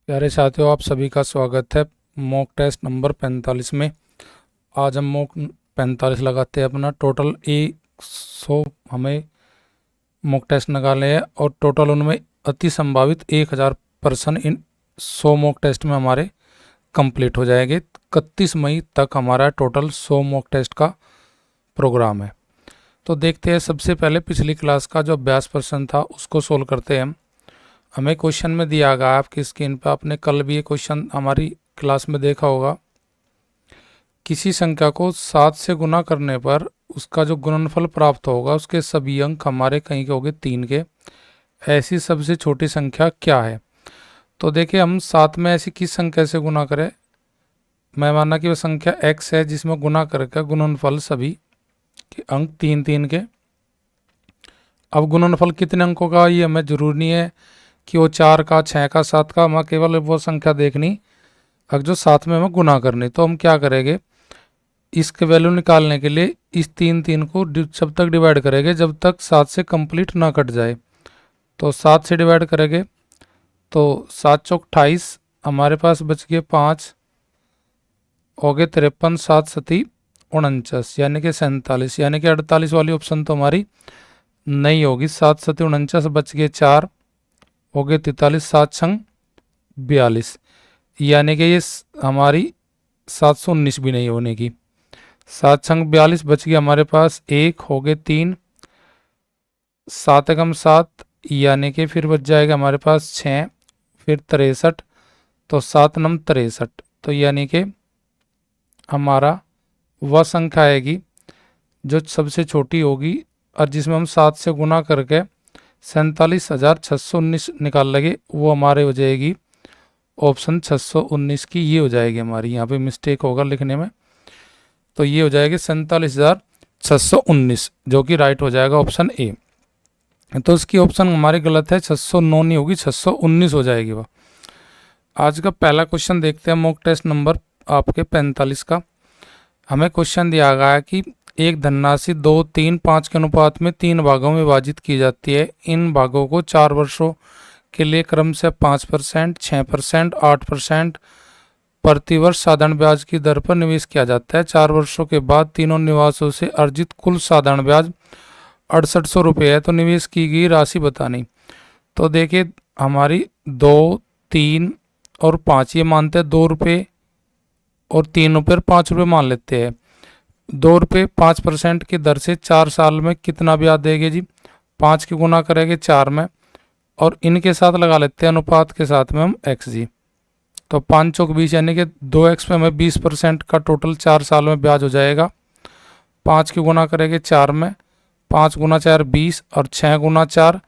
प्यारे साथियों, आप सभी का स्वागत है मॉक टेस्ट नंबर 45 में। आज हम मॉक 45 लगाते हैं। अपना टोटल 100 हमें मॉक टेस्ट निकाले हैं और टोटल उनमें अति संभावित 1000% इन 100 मॉक टेस्ट में हमारे कंप्लीट हो जाएंगे। 31 मई तक हमारा टोटल 100 मॉक टेस्ट का प्रोग्राम है। तो देखते हैं, सबसे पहले पिछली क्लास का जो अभ्यास प्रश्न था उसको सोल्व करते हैं हम। हमें क्वेश्चन में दिया गया आपकी स्क्रीन पर, आपने कल भी ये क्वेश्चन हमारी क्लास में देखा होगा। किसी संख्या को 7 से गुना करने पर उसका जो गुणनफल प्राप्त होगा उसके सभी अंक हमारे कहीं के होंगे 3 के। ऐसी सबसे छोटी संख्या क्या है? तो देखिए, हम 7 में ऐसी किस संख्या से गुना करें। मैं माना कि वह संख्या x है जिसमें गुना करके गुणनफल सभी के अंक 3 के। अब गुणनफल कितने अंकों का ये हमें जरूरी नहीं है कि वो 4 का, 6 का, 7 का। हमें केवल वो संख्या देखनी अगर जो 7 में हमें गुना करनी। तो हम क्या करेंगे, इसके वैल्यू निकालने के लिए इस 3 को जब तक डिवाइड करेंगे जब तक 7 से कंप्लीट ना कट जाए। तो 7 से डिवाइड करेंगे तो 7 चौक 28, हमारे पास बच गए 5, हो गए 53, 7 सती 49 यानी कि 47, यानी कि 48 वाली ऑप्शन तो हमारी नहीं होगी। 7 सती 49 बच गए 4, हो गए 43, 7 छंग 42, यानी कि ये हमारी 719 भी नहीं होने की। 7 छंग 42 बच गया हमारे पास, 1 हो गए 3, 7 एकम 7, यानी कि फिर बच जाएगा हमारे पास 6, फिर 63, तो 7 नम 63, तो यानी कि हमारा वह संख्या आएगी जो सबसे छोटी होगी और जिसमें हम 7 से गुना करके 47,619 निकाल लगे, वो हमारे हो जाएगी ऑप्शन 619 की। ये हो जाएगी हमारी, यहाँ पे मिस्टेक होगा लिखने में, तो ये हो जाएगी 47,619 जो कि राइट हो जाएगा ऑप्शन ए। तो इसकी ऑप्शन हमारी गलत है, 609 नहीं होगी, 619 हो जाएगी वह। आज का पहला क्वेश्चन देखते हैं मॉक टेस्ट नंबर आपके 45 का। हमें क्वेश्चन दिया गया है कि एक धनराशि 2, 3, 5 के अनुपात में 3 भागों में विभाजित की जाती है। इन भागों को 4 वर्षों के लिए क्रम से 5%, 6%, 8% प्रतिवर्ष साधारण ब्याज की दर पर निवेश किया जाता है। 4 वर्षों के बाद तीनों निवासों से अर्जित कुल साधारण ब्याज 6800 रुपये है। तो निवेश की गई राशि बतानी। तो देखिए, हमारी 2, 3 और 5 ये मानते हैं 2 रुपये और 3 रुपये और 5 रुपये मान लेते हैं। 2 रुपये 5% की दर से 4 साल में कितना ब्याज देंगे जी? 5 की गुना करेंगे 4 में और इनके साथ लगा लेते हैं अनुपात के साथ में हम x जी। तो 5 चौक 20 यानी कि 2x पे हमें 20% का टोटल 4 साल में ब्याज हो जाएगा। 5 की गुना करेंगे 4 में, 5 गुना 4 20 और 6 गुना 4,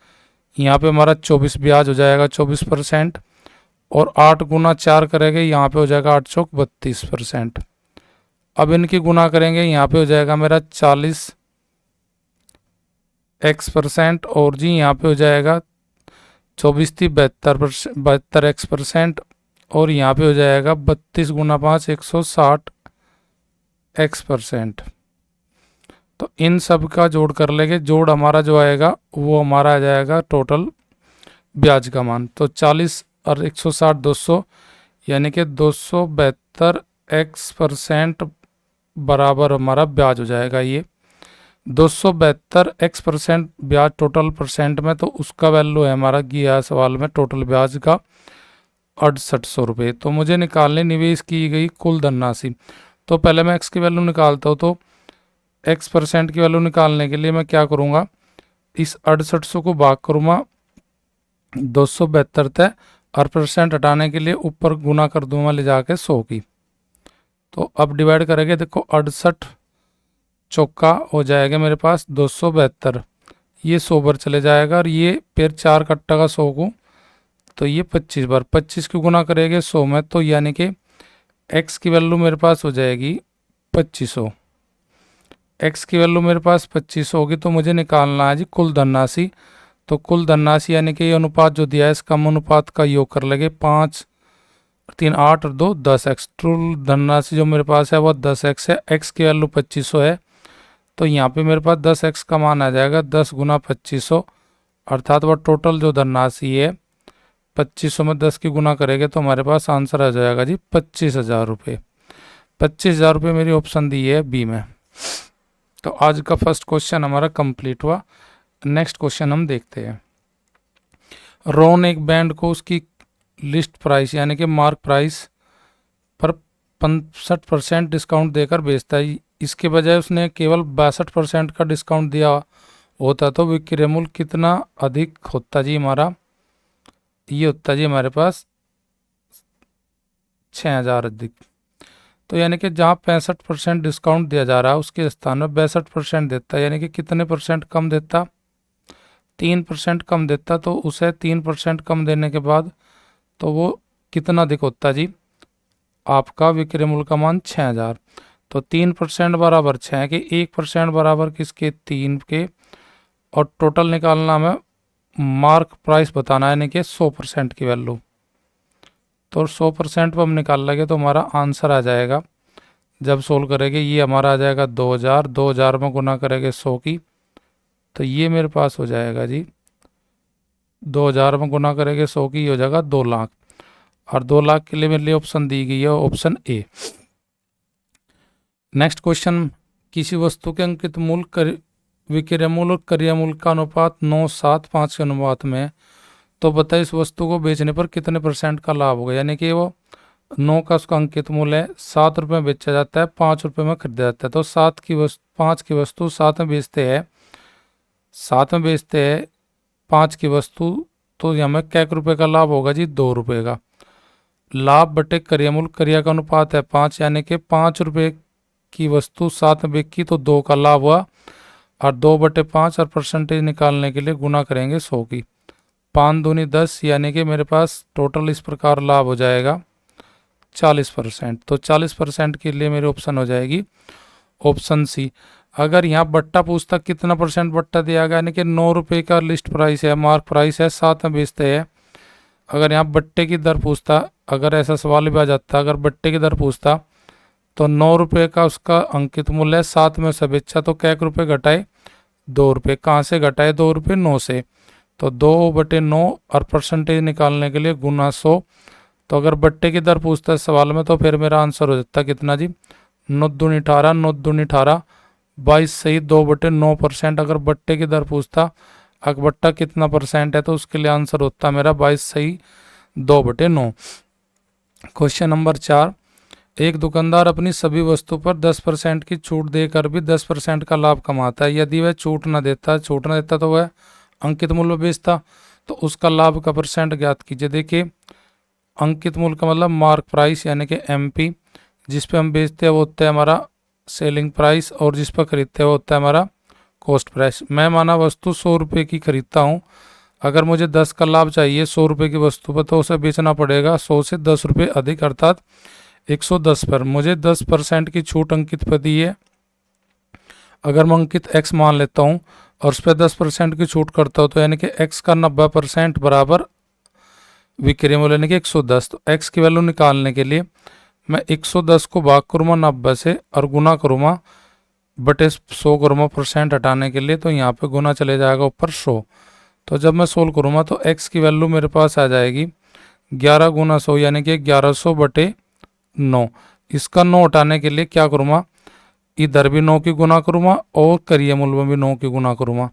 यहाँ पे हमारा 24 ब्याज हो जाएगा 24%। और 8 गुना 4 करेंगे, यहाँ पे हो जाएगा 8 चौक 32%। अब इनकी गुना करेंगे, यहाँ पे हो जाएगा मेरा 40x% और जी यहाँ पे हो जाएगा 24 थी 72x% और यहाँ पे हो जाएगा 32 गुना 5 160x%। तो इन सब का जोड़ कर लेंगे, जोड़ हमारा जो आएगा वो हमारा आ जाएगा टोटल ब्याज का मान। तो 40 और 160 200, यानी कि 272x% बराबर हमारा ब्याज हो जाएगा। ये 272x% ब्याज टोटल परसेंट में, तो उसका वैल्यू है हमारा गया सवाल में टोटल ब्याज का 6800 रुपये। तो मुझे निकालने निवेश की गई कुल धनराशि। तो पहले मैं x की वैल्यू निकालता हूँ। तो x% की वैल्यू निकालने के लिए मैं क्या करूँगा, इस 6800 को भाग करूँगा 272 तय और परसेंट हटाने के लिए ऊपर गुना कर दूंगा ले जाके 100 की। तो अब डिवाइड करेंगे, देखो 68 चौका हो जाएगा मेरे पास 272, ये 100 बार चले जाएगा और ये फिर 4 कट्टा का 100 को, तो ये 25 बार, 25 की गुना करेंगे 100 में, तो यानी कि x की वैल्यू मेरे पास हो जाएगी 2500। x की वैल्यू मेरे पास 2500 होगी। तो मुझे निकालना है जी कुल धनराशि। तो कुल धनराशि यानी कि ये अनुपात जो दिया है इसका अनुपात का योग कर लेंगे, 5 3 8 और 2 10x। कुल धनराशि जो मेरे पास है वह 10x है। x की वैल्यू 2500 है, तो यहाँ पे मेरे पास 10x का मान आ जाएगा 10 गुना 2500, अर्थात वह टोटल जो धनराशि है 2500 में 10 की गुना करेंगे तो हमारे पास आंसर आ जाएगा जी 25,000 रुपये। 25,000 रुपये मेरी ऑप्शन दी है बी में। तो आज का फर्स्ट क्वेश्चन हमारा कंप्लीट हुआ। नेक्स्ट क्वेश्चन हम देखते हैं। रोहन एक बैंड को उसकी लिस्ट प्राइस यानी कि मार्क प्राइस पर 65% डिस्काउंट देकर बेचता है। इसके बजाय उसने केवल 62% का डिस्काउंट दिया होता तो विक्रय मूल्य कितना अधिक होता जी हमारा? ये होता जी हमारे पास 6,000 अधिक। तो यानी कि जहाँ 65% डिस्काउंट दिया जा रहा है उसके स्थान में 62% देता है, यानी कि कितने परसेंट कम देता? 3% कम देता। तो उसे 3% कम देने के बाद तो वो कितना अधिक होता जी? आपका विक्रय मूल्य का मान 6,000। तो 3% बराबर 6 के, 1% बराबर किसके? 3 के। और टोटल निकालना हमें मार्क प्राइस बताना है, यानी कि 100% की वैल्यू। तो 100% पर हम निकाल लेंगे तो हमारा आंसर आ जाएगा, जब सोल्व करेंगे ये हमारा आ जाएगा 2,000। 2,000 में गुना करेंगे 100 की, तो ये मेरे पास हो जाएगा जी 2,000 में गुना करेंगे 100 की, हो जाएगा 2 लाख। और 2 लाख के लिए मेरे लिए ऑप्शन दी गई है ऑप्शन ए। नेक्स्ट क्वेश्चन, किसी वस्तु के अंकित मूल्य विक्रय मूल्य और क्रय मूल्य का अनुपात 9:7:5 के अनुपात में, तो बताइए इस वस्तु को बेचने पर कितने % का लाभ होगा? यानी कि वो 9 का उसका अंकित मूल्य है, 7 रुपये में बेचा जाता है, 5 रुपये में खरीदा जाता है। तो 5 की वस्तु 7 में बेचते हैं, 5 की वस्तु, तो हमें क्या रुपये का लाभ होगा जी? 2 रुपये का। लाभ बटे क्रय मूल्य, क्रय का अनुपात है 5, यानी कि 5 रुपये की वस्तु 7 में बिकी तो 2 का लाभ हुआ। और 2/5 और परसेंटेज निकालने के लिए गुना करेंगे 100 की। 5 दूनी 10, यानी कि मेरे पास टोटल इस प्रकार लाभ हो जाएगा 40%। तो 40% के लिए मेरी ऑप्शन हो जाएगी ऑप्शन सी। अगर यहाँ बट्टा पूछता कितना % बट्टा दिया गया, यानी कि 9 रुपये का लिस्ट प्राइस है, मार्क प्राइस है, 7 में बेचते हैं। अगर यहाँ बट्टे की दर पूछता, अगर ऐसा सवाल भी आ जाता, अगर बट्टे की दर पूछता तो 9 रुपये का उसका अंकित मूल्य है, 7 में उसे बेचा, तो क्या रुपये घटाए? 2 रुपये। कहाँ से घटाए 2 रुपये? 9 से। तो 2/9 और परसेंटेज निकालने के लिए गुना 100। तो अगर बट्टे की दर पूछता है सवाल में तो फिर मेरा आंसर हो जाता कितना जी? 9 दूनी 18, 9 दूनी 18, 22 सही 2/9%। अगर बट्टे की दर पूछता अगर बट्टा कितना % है तो उसके लिए आंसर होता मेरा 22 सही 2/9। क्वेश्चन नंबर 4, एक दुकानदार अपनी सभी वस्तु पर 10% की छूट देकर भी 10% का लाभ कमाता है। यदि वह छूट न देता तो वह अंकित मूल्य बेचता, तो उसका लाभ का % ज्ञात कीजिए। देखिए, अंकित मूल्य का मतलब मार्क प्राइस यानी कि MP, जिस पे हम बेचते हैं वो होता है हमारा सेलिंग प्राइस, और जिस पर खरीदते हैं वो होता है हमारा कॉस्ट प्राइस। मैं माना वस्तु 100 रुपये की खरीदता हूँ, अगर मुझे 10 का लाभ चाहिए 100 रुपये की वस्तु पर, तो उसे बेचना पड़ेगा 100 से 10 रुपये अधिक, अर्थात 110 पर। मुझे 10% की छूट अंकित पर दी है। अगर मैं अंकित x मान लेता हूँ और उस पर 10% की छूट करता हूँ, तो यानी कि x का 90% बराबर विक्रय मूल्य यानी कि 110। तो x की वैल्यू निकालने के लिए मैं 110 को भाग करूँगा 90 से और गुना करूँगा बटे 100 करूँगा % हटाने के लिए, तो यहाँ पे गुना चले जाएगा ऊपर 100। तो जब मैं सोल्व करूँगा तो x की वैल्यू मेरे पास आ जाएगी 11 गुना 100, यानी कि 1100/9। इसका 9 हटाने के लिए क्या करूँगा? इधर भी 9 की गुना करूँगा और क्रय मूल्य में भी 9 की गुना करूँगा।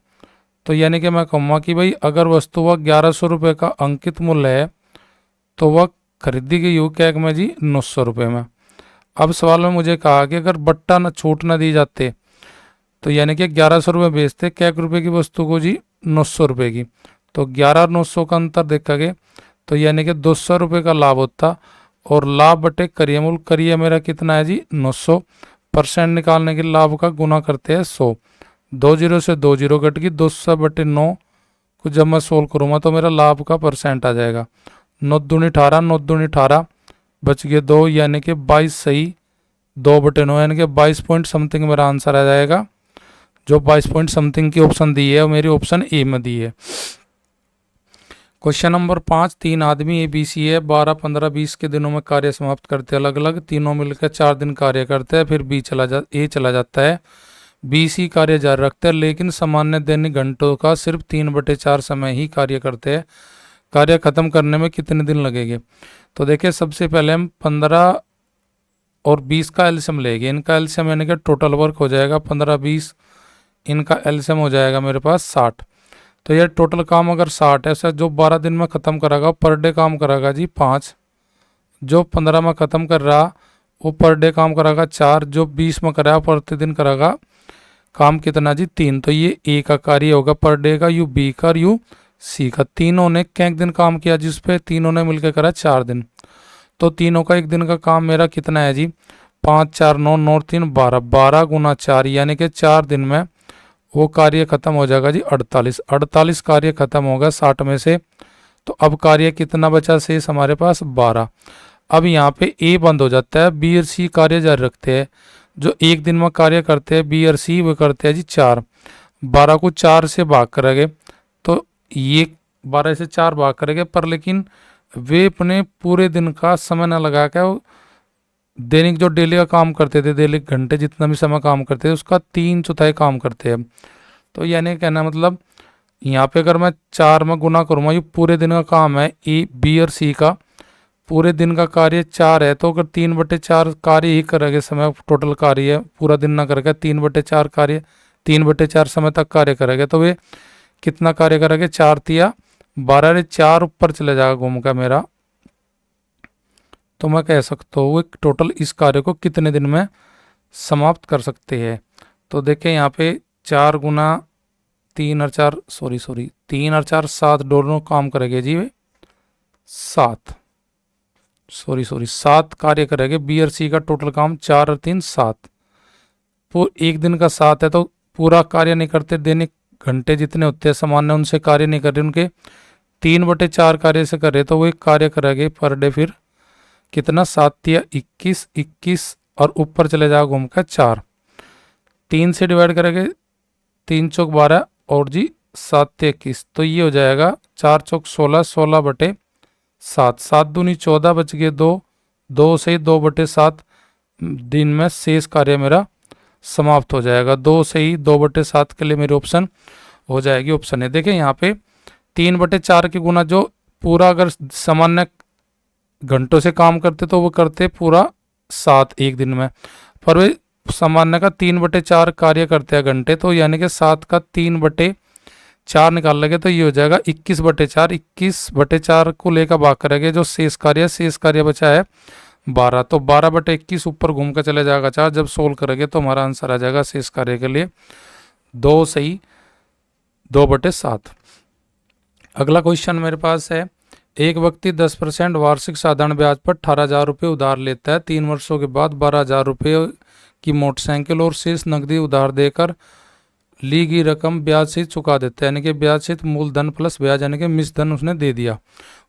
तो यानी कि मैं कहूँगा कि भाई अगर वस्तु वह 1100 रुपये का अंकित मूल्य है तो वह खरीदी गई हो क्या में जी? 900 रुपये में। अब सवाल में मुझे कहा कि अगर बट्टा न छूट न दी जाते तो यानी कि 1100 रुपये बेचते क्या रुपये की वस्तु को जी? 900 रुपये की। तो 11 और 900 का अंतर देखोगे तो यानी कि 200 रुपये का लाभ होता, और लाभ बटे क्रय मूल्य, क्रय मेरा कितना है जी? 900। % निकालने के लाभ का गुना करते हैं 100। 2 जीरो से 2 जीरो कट गई, 200/9 को जब मैं सोल्व करूँगा तो मेरा लाभ का % आ जाएगा 9 दूनी 18, 9 दूनी 18, बच गए 2, यानी कि 22 सही 2/9, यानी कि 22 पॉइंट समथिंग मेरा आंसर आ जाएगा। जो 22 पॉइंट समथिंग की ऑप्शन दी है वो मेरी ऑप्शन ए में दी है। क्वेश्चन नंबर 5, 3 आदमी ABC है, 12, 15, 20 के दिनों में कार्य समाप्त करते हैं अलग अलग। तीनों मिलकर 4 दिन कार्य करते हैं, फिर A चला जाता है। BC कार्य जारी रखते हैं, लेकिन सामान्य दैनिक घंटों का सिर्फ 3/4 समय ही कार्य करते हैं। कार्य खत्म करने में कितने दिन लगेंगे। तो देखिए सबसे पहले हम 15 और 20 का एलसीएम लेंगे। इनका एलसीएम यानी कि टोटल वर्क हो जाएगा 15 20, इनका एलसीएम हो जाएगा मेरे पास 60। तो ये टोटल काम अगर 60 है, जो 12 दिन में ख़त्म करेगा पर डे काम करेगा जी 5, जो 15 में ख़त्म कर रहा वो पर डे काम करेगा 4, जो 20 में कराया प्रतिदिन करेगा काम कितना जी 3। तो ये ए का कार्य होगा पर डे का, यू बी का और यू सी का। तीनों ने कैंक दिन काम किया जिस पे तीनों ने मिलकर करा 4 दिन। तो तीनों का एक दिन का काम मेरा कितना है जी 5 4 9 9 3 12, 12 गुना 4 यानी कि 4 दिन में वो कार्य खत्म हो जाएगा जी 48। 48 कार्य खत्म होगा 60 में से। तो अब कार्य कितना बचा शेष हमारे पास 12। अब यहाँ पे ए बंद हो जाता है, बी और सी कार्य जारी रखते हैं। जो एक दिन में कार्य करते हैं बी और सी वो करते हैं जी 4। 12 को 4 से भाग करेंगे तो ये 12 से 4 भाग करेंगे, पर लेकिन वे अपने पूरे दिन का समय न लगा कर दैनिक जो डेली का काम करते थे, डेली घंटे जितना भी समय काम करते थे उसका 3/4 काम करते हैं। तो यानी कहना मतलब यहाँ पे अगर मैं 4 में गुना करूँगा, ये पूरे दिन का काम है ए बी और सी का, पूरे दिन का कार्य 4 है। तो अगर 3/4 कार्य ही करेंगे, समय टोटल कार्य है पूरा दिन ना करेगा, 3/4 कार्य 3/4 समय तक कार्य करेंगे तो वे कितना कार्य करेंगे 4 तिया 12, 4 ऊपर चले जाएगा घूम का मेरा। तो मैं कह सकता हूँ टोटल इस कार्य को कितने दिन में समाप्त कर सकते हैं। तो देखें यहाँ पे 4 गुना 3 और 4 3 और 4 7 दोनों काम करेंगे जी वे 7 7 कार्य करेंगे। बी और सी का टोटल काम 4 और 3 7, एक दिन का 7 है तो पूरा कार्य नहीं करते, दैनिक घंटे जितने होते हैं सामान्य उनसे कार्य नहीं कर रहे, उनके 3/4 कार्य से कर रहे तो वो एक कार्य करेंगे पर डे। फिर कितना 7 या 21 21 और ऊपर चले जाओ घूम कर 4, 3 से डिवाइड करेंगे 3 चौक 12 और जी 7 21, तो ये हो जाएगा 4 चौक 16, 16/7, 7 दूनी 14 बच गए 2, 2 से ही 2/7 दिन में शेष कार्य मेरा समाप्त हो जाएगा। 2 से ही 2/7 के लिए मेरी ऑप्शन हो जाएगी ऑप्शन है। देखिए यहाँ पे 3/4 के गुना जो पूरा अगर सामान्य घंटों से काम करते तो वो करते पूरा 7 एक दिन में, पर वे सामान्य का 3/4 कार्य करते हैं घंटे, तो यानी कि 7 का 3/4 निकाल लेंगे तो ये हो जाएगा 21/4। 21/4 को लेकर भाग करेंगे जो शेष कार्य बचा है 12, तो 12/21 ऊपर घूम कर चले जाएगा 4। जब सोल्व करेंगे तो हमारा आंसर आ जाएगा शेष कार्य के लिए 2 सही 2/7। अगला क्वेश्चन मेरे पास है, एक व्यक्ति 10% वार्षिक साधारण ब्याज पर 18,000 रुपये उधार लेता है। 3 वर्षों के बाद 12,000 रुपये की मोटरसाइकिल और शेष नकदी उधार देकर ली गई रकम ब्याज सहित चुका देता है, यानी कि ब्याज सहित मूलधन प्लस ब्याज यानी कि मिश्रधन उसने दे दिया।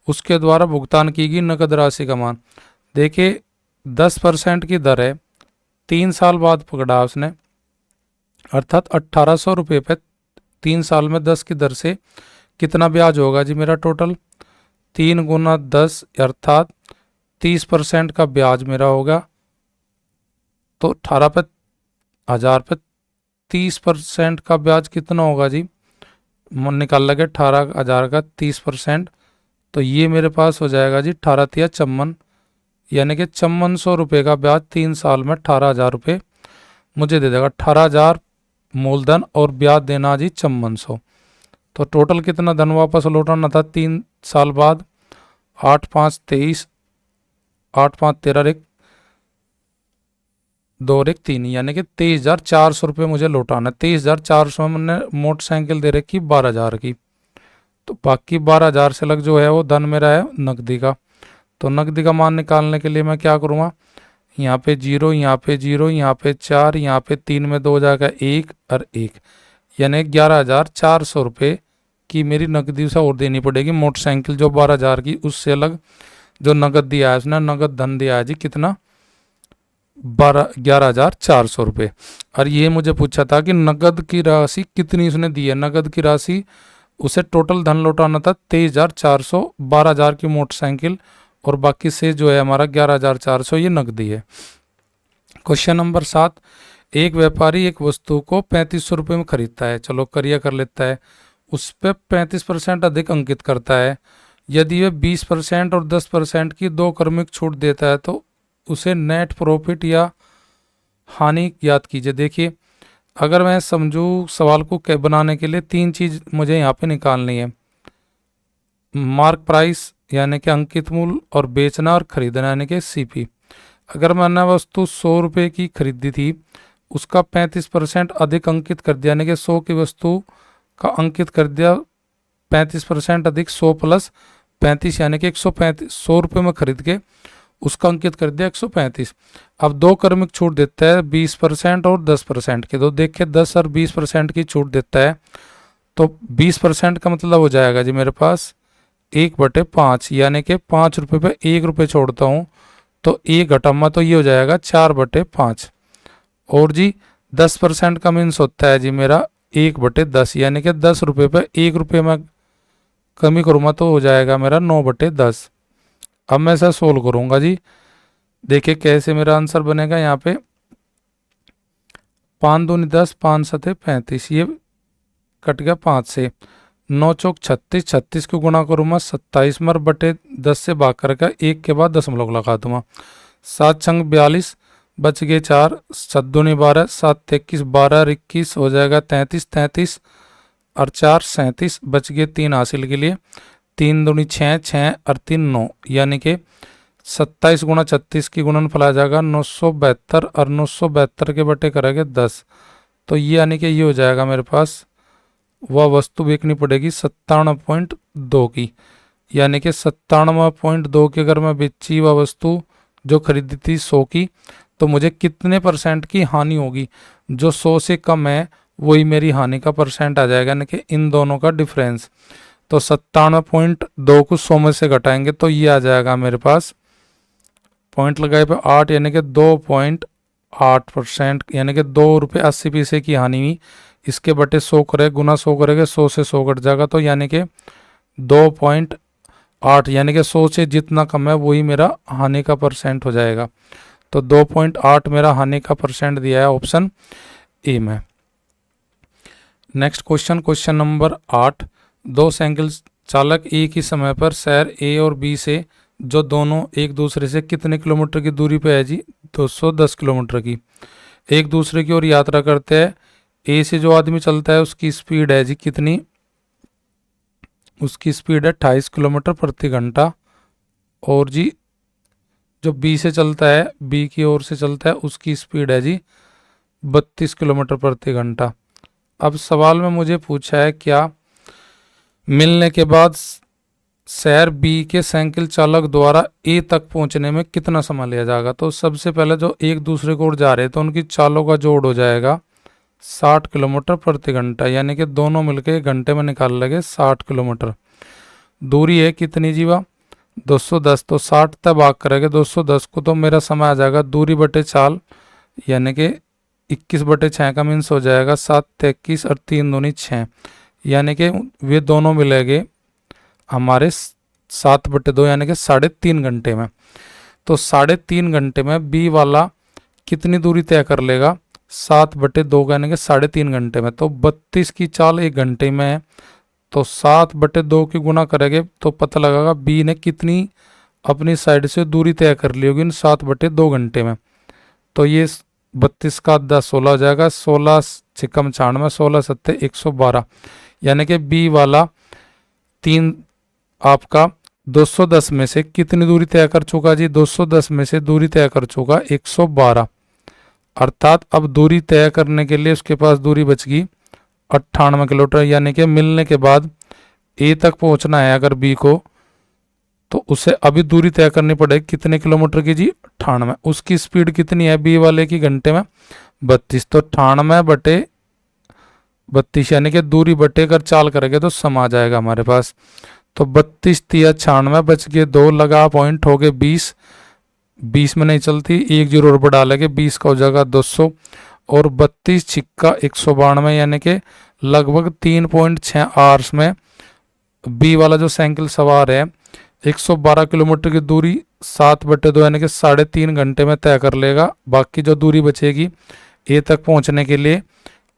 उसके द्वारा भुगतान की गई नकद राशि का मान। देखिए 10% की दर है, 3 साल बाद पकड़ा उसने, अर्थात 1800 रुपये पे 3 साल में 10 की दर से कितना ब्याज होगा जी मेरा टोटल 3 गुना 10 अर्थात 30% का ब्याज मेरा होगा। तो 18 पे 1000 पे 30% का ब्याज कितना होगा जी, निकाल लगे 18,000 का 30%, तो ये मेरे पास हो जाएगा जी 18 तिया 54, यानी कि 5400 रुपये का ब्याज 3 साल में 18,000 रुपये मुझे दे देगा। 18,000 मूलधन और ब्याज देना जी 5400, तो टोटल कितना धन वापस लौटाना था 3 साल बाद 8 5 23, 8 5 13 2 3, यानी कि 23,400 रुपये मुझे लौटाना है। 23,400 में मैंने मोटरसाइकिल दे रखी 12,000 की, तो बाकी 12,000 से लग जो है वो धन मेरा है नकदी का। तो नकदी का मान निकालने के लिए मैं क्या करूँगा, यहाँ पे 0 यहाँ पे 0 यहाँ पे 4 यहाँ पे 3 में 2 हो जाएगा 1 और 1, यानी 11,400 रुपये की मेरी नकदी उसे और देनी पड़ेगी। मोटरसाइकिल जो 12,000 की उससे अलग जो नगद दिया है उसने नगद धन दिया है जी कितना 11,400 रुपये। और ये मुझे पूछा था कि नगद की राशि कितनी उसने दी है, नगद की राशि उसे टोटल धन लौटाना था 23,400, 12,000 की मोटरसाइकिल और बाकी से जो है हमारा 11,400 ये नकदी है। क्वेश्चन नंबर 7, एक व्यापारी एक वस्तु को 3500 रुपये में खरीदता है, चलो करिया कर लेता है, उस पर 35% अधिक अंकित करता है, यदि वह 20% और 10% की दो क्रमिक छूट देता है तो उसे नेट प्रॉफिट या हानि ज्ञात कीजिए। देखिए, अगर मैं समझूं सवाल को बनाने के लिए तीन चीज मुझे यहाँ पे निकालनी है। मार्क प्राइस यानी कि अंकित मूल्य, और बेचना और खरीदना यानी कि सीपी। अगर मैंने वस्तु 100 रुपये की खरीदी थी, उसका 35% अधिक अंकित कर दिया, यानी कि 100 की वस्तु का अंकित कर दिया 35% अधिक 100 प्लस 35, यानी कि 135। 100 रुपये में खरीद के उसका अंकित कर दिया 135। अब दो क्रमिक छूट देता है 20% और 10% की। तो देखिए 10 और 20% की छूट देता है, तो 20% का मतलब हो जाएगा जी मेरे पास 1/5, यानी कि 5 रुपये पे 1 रुपये छोड़ता हूँ तो 1 घटामा, तो ये हो जाएगा 4/5। और जी 10% का मीन्स होता है जी मेरा 1/10, यानी कि 10 रुपये पे 1 रुपये में कमी करूँगा तो हो जाएगा मेरा 9/10। अब मैं ऐसा सोल्व करूँगा जी। देखिए कैसे मेरा आंसर बनेगा। यहाँ पे 5 दूनी 10, 5 सते 35, ये कट गया 5 से। 9 चौक 36, 36 को गुणा करूँगा 27 में, बटे 10 से भाग करके 1 के बाद दशमलव लगा दूंगा। 7 छंग 42, बच गए 4, 7 दूनी 12, 7 21, 12 और 21 हो जाएगा 33, 33 और 4 37, बच गए 3 हासिल के लिए। 3 दूनी 6, 6 और 3 9, यानी कि 27 गुणा 36 की गुणनफल आ जाएगा 972, और 972 के बटे करेंगे 10, तो ये यानी कि ये हो जाएगा मेरे पास वह वस्तु बेचनी पड़ेगी 97.2 की, यानी कि 97.2 की अगर मैं बेची वह वस्तु जो खरीदी थी 100 की, तो मुझे कितने % की हानि होगी। जो 100 से कम है वही मेरी हानि का % आ जाएगा, यानी कि इन दोनों का डिफरेंस। तो 97.2 को 100 में से घटाएंगे तो ये आ जाएगा मेरे पास, पॉइंट लगाए पे 8, यानी कि 2.8%, यानी कि 2 रुपये 80 पैसे की हानि हुई। इसके बटे 100 करे, गुना 100 करेंगे, 100 से 100 घट जाएगा, तो यानी कि 2.8, यानी कि 100 से जितना कम है वही मेरा हानि का % हो जाएगा। तो 2.8 मेरा हानि का % दिया है ऑप्शन ए में। Next question, question number 8। दो साइकिल चालक एक ही समय पर शहर ए और बी से, जो दोनों एक दूसरे से कितने किलोमीटर की दूरी पे है जी, 210 किलोमीटर की, एक दूसरे की ओर यात्रा करते हैं। ए से जो आदमी चलता है उसकी स्पीड है जी कितनी, उसकी स्पीड है 28 किलोमीटर प्रति घंटा। और जी जो बी से चलता है, बी की ओर से चलता है, उसकी स्पीड है जी 32 किलोमीटर प्रति घंटा। अब सवाल में मुझे पूछा है क्या मिलने के बाद शहर बी के साइकिल चालक द्वारा ए तक पहुंचने में कितना समय लिया जाएगा। तो सबसे पहले जो एक दूसरे को ओर जा रहे हैं तो उनकी चालों का जोड़ हो जाएगा 60 किलोमीटर प्रति घंटा, यानी कि दोनों मिलकर घंटे में निकाल लेंगे 60 किलोमीटर। दूरी है कितनी जीवा, 210, तो 60 तक भाग करेंगे 210 को, तो मेरा समय आ जाएगा दूरी बटे चाल, यानी कि 21/6 का मीन्स हो जाएगा 7 21 और 3 दूनी 6, यानी कि वे दोनों मिलेंगे हमारे 7/2, यानी कि 3.5 घंटे में। तो 3.5 घंटे में बी वाला कितनी दूरी तय कर लेगा, 7/2 यानी कि 3.5 घंटे में। तो 32 की चाल 1 घंटे में है, तो 7/2 की गुना करेंगे तो पता लगेगा बी ने कितनी अपनी साइड से दूरी तय कर ली होगी 7/2 घंटे में। तो ये 32 का 10 16 हो जाएगा, 16 छिकम 96, 16 सत्ते 112, यानी कि बी वाला 3 आपका 210 में से कितनी दूरी तय कर चुका जी, 210 में से दूरी तय कर चुका 112, अर्थात अब दूरी तय करने के लिए उसके पास दूरी बच गई 98 किलोमीटर, यानी कि मिलने के बाद ए तक पहुंचना है अगर बी को, तो उसे अभी दूरी तय करनी पड़ेगी कितने किलोमीटर की जी, 98। उसकी स्पीड कितनी है बी वाले की घंटे में, 32, तो 98/32, यानी कि दूरी बटे कर चाल करेंगे तो सम आ जाएगा हमारे पास। तो 32 तिया 96, बच गए 2, लगा पॉइंट हो गए 20, 20 में नहीं चलती, 1 जीरो और बढ़ा लेंगे, 20 का हो जाएगा 200, और 32 छिक्का 192, यानी कि लगभग 3.6 आवर्स में बी वाला जो साइकिल सवार है 112 किलोमीटर की दूरी 7/2 यानी कि 3.5 घंटे में तय कर लेगा। बाकी जो दूरी बचेगी ए तक पहुंचने के लिए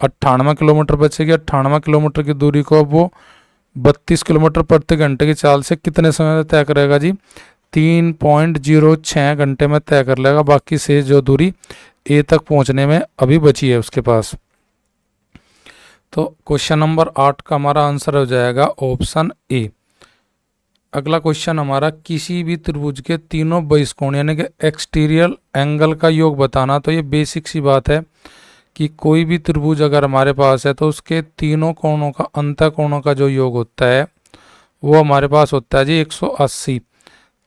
98 किलोमीटर बचेगी। 98 किलोमीटर की दूरी को अब वो 32 किलोमीटर प्रति घंटे की चाल से कितने समय में तय करेगा जी? 3.06 घंटे में तय कर लेगा। बाकी से जो दूरी ए तक पहुंचने में अभी बची है उसके पास। तो क्वेश्चन नंबर 8 का हमारा आंसर हो जाएगा ऑप्शन ए। अगला क्वेश्चन हमारा, किसी भी त्रिभुज के तीनों बहिष्कोण यानी कि एक्सटीरियर एंगल का योग बताना। तो ये बेसिक सी बात है कि कोई भी त्रिभुज अगर हमारे पास है तो उसके तीनों कोणों का, अंतः कोणों का जो योग होता है वो हमारे पास होता है जी 180।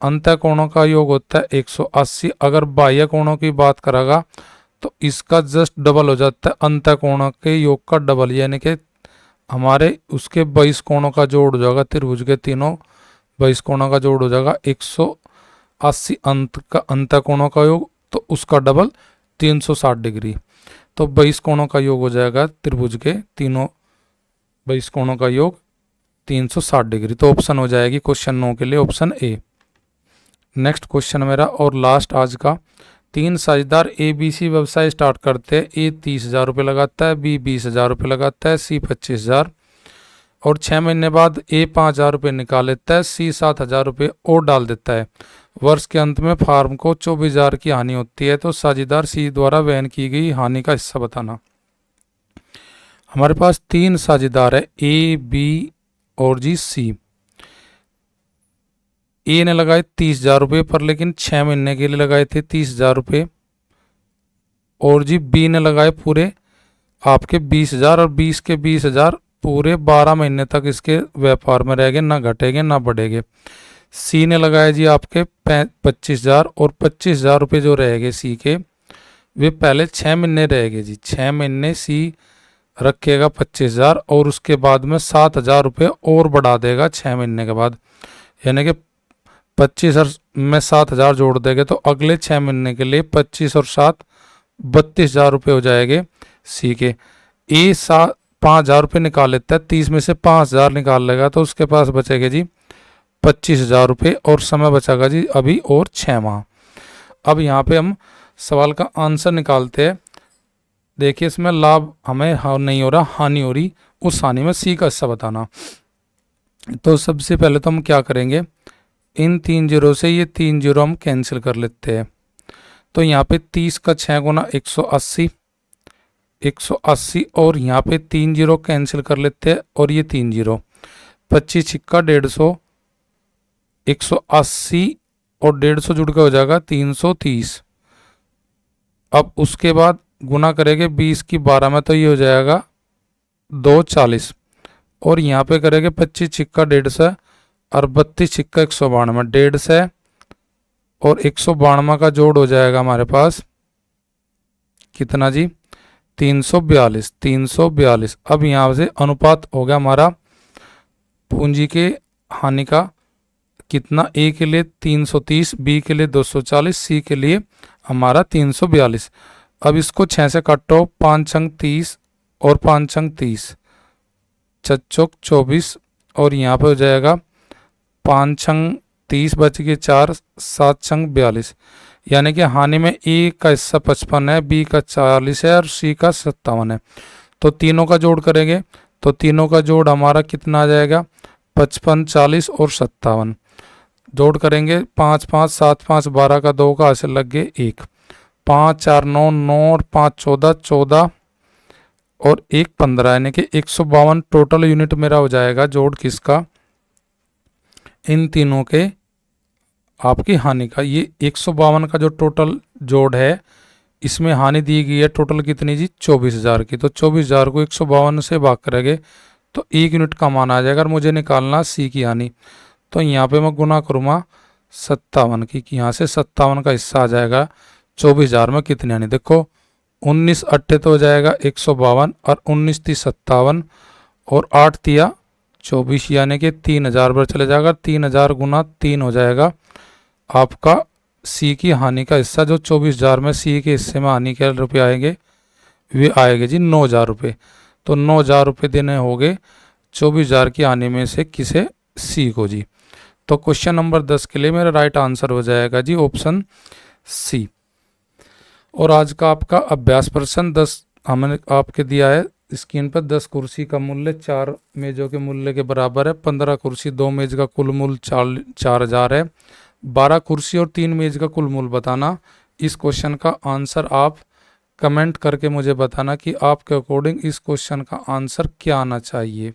अंतः कोणों का योग होता है 180। अगर बाह्य कोणों की बात करेगा तो इसका जस्ट डबल हो जाता है अंतः कोणों के योग का डबल, यानी कि हमारे उसके बहिष्कोणों का जोड़ हो जाएगा। त्रिभुज के तीनों बहिष्कोणों का जोड़ हो जाएगा 180 अंतः कोणों का योग, तो उसका डबल 360 डिग्री। तो बहिष्कोणों का योग हो जाएगा त्रिभुज के तीनों बहिष्कोणों का योग 360 डिग्री। तो ऑप्शन हो जाएगी क्वेश्चन 9 के लिए ऑप्शन ए। नेक्स्ट क्वेश्चन मेरा और लास्ट आज का, 3 साझेदार ABC व्यवसाय स्टार्ट करते हैं। ए 30,000 रुपये लगाता है, बी 20,000 रुपये लगाता है, सी 25,000 और 6 महीने बाद ए 5,000 रुपये निकाल लेता है, सी 7,000 रुपये और डाल देता है। वर्ष के अंत में फार्म को 24,000 की हानि होती है। तो साझेदार सी द्वारा वहन की गई हानि का हिस्सा बताना। हमारे पास 3 साझेदार है, ए बी और जी सी। ए ने लगाए 30,000 रुपये पर, लेकिन 6 महीने के लिए लगाए थे 30,000 रुपये। और जी बी ने लगाए पूरे आपके 20,000 और 20 के 20,000 पूरे 12 महीने तक इसके व्यापार में रहेंगे, ना घटेंगे ना बढ़ेंगे। सी ने लगाया जी आपके 25,000 और 25,000 रुपये जो रहेंगे सी के, वे पहले 6 महीने रहेंगे जी। 6 महीने सी रखेगा 25,000 और उसके बाद में 7,000 रुपये और बढ़ा देगा 6 महीने के बाद, यानी कि 25 में 7,000 जोड़ देंगे तो अगले 6 महीने के लिए 25 और 7 32,000 रुपये हो जाएंगे सी के। ए 5,000 रुपये निकाल लेता है, 30 में से 5,000 निकाल लेगा तो उसके पास बचेगा जी 25,000 रुपये और समय बचेगा जी अभी और 6 माह। अब यहाँ पे हम सवाल का आंसर निकालते हैं। देखिए इसमें लाभ हमें नहीं हो रहा, हानि हो रही। उस हानि में सी का हिस्सा बताना। तो सबसे पहले तो हम क्या करेंगे, इन 3 जीरो से ये 3 जीरो हम कैंसिल कर लेते हैं। तो यहाँ पे 30 का 6 गुना 180 और यहाँ पे 3 जीरो कैंसिल कर लेते हैं और ये 3 जीरो, 25 छिक्का 150, 180 और 150 जुड़ के हो जाएगा 330। अब उसके बाद गुना करेंगे 20 की 12 में तो ये हो जाएगा 240 और यहाँ पे करेंगे 25 छिक्का 150 और 32 छिक्का 192, 150 और 192 का जोड़ हो जाएगा हमारे पास कितना जी 342। अब यहाँ से अनुपात हो गया हमारा पूंजी के हानि का कितना, ए के लिए 330, बी के लिए 240, सी के लिए हमारा 342। अब इसको 6 से काटो, 5 छंग 30 और 5 छंग 30, 6 चौक 24 और यहाँ पे हो जाएगा 5 छंग 30 बच के 4, 7 छंग 42, यानी कि हानि में ए का हिस्सा 55 है, बी का 40 है और सी का 57 है। तो तीनों का जोड़ करेंगे तो तीनों का जोड़ हमारा कितना आ जाएगा 55, 40 और 57। जोड़ करेंगे 5 5 7 5 12 का 2 का हासिल लग गए 1, 5 4 9 9 और 5 14 14 और 1 15, यानी कि 152 टोटल यूनिट मेरा हो जाएगा जोड़ किसका, इन तीनों के आपकी हानि का। ये 152 का जो टोटल जोड़ है इसमें हानि दी गई है टोटल कितनी जी 24,000 की। तो 24,000 को 152 से भाग करेंगे तो 1 यूनिट का मान आ जाएगा। और मुझे निकालना सी की हानि, तो यहाँ पे मैं गुना करूँगा 57 की, कि यहाँ से 57 का हिस्सा आ जाएगा 24,000 में कितनी हानि। देखो 19 अट्ठे तो हो जाएगा 152 और 19 ती 57 और 8 तिया 24, यानी कि 3,000 पर चले जाएगा। 3,000 गुना 3 हो जाएगा आपका सी की हानि का हिस्सा। जो 24,000 में सी के हिस्से में हानि के रुपये आएंगे वे आएंगे जी 9,000 रुपये। तो 9,000 रुपये देने हो गए 24,000 की हानि में से किसे, सी को जी। तो क्वेश्चन नंबर 10 के लिए मेरा राइट आंसर हो जाएगा जी ऑप्शन सी। और आज का आपका अभ्यास प्रश्न 10 हमने आपके दिया है स्क्रीन पर 10 कुर्सी का मूल्य 4 मेजों के मूल्य के बराबर है। 15 कुर्सी 2 मेज का कुल मूल्य 4,000 है। 12 कुर्सी और 3 मेज का कुल मूल्य बताना। इस क्वेश्चन का आंसर आप कमेंट करके मुझे बताना कि आपके अकॉर्डिंग इस क्वेश्चन का आंसर क्या आना चाहिए।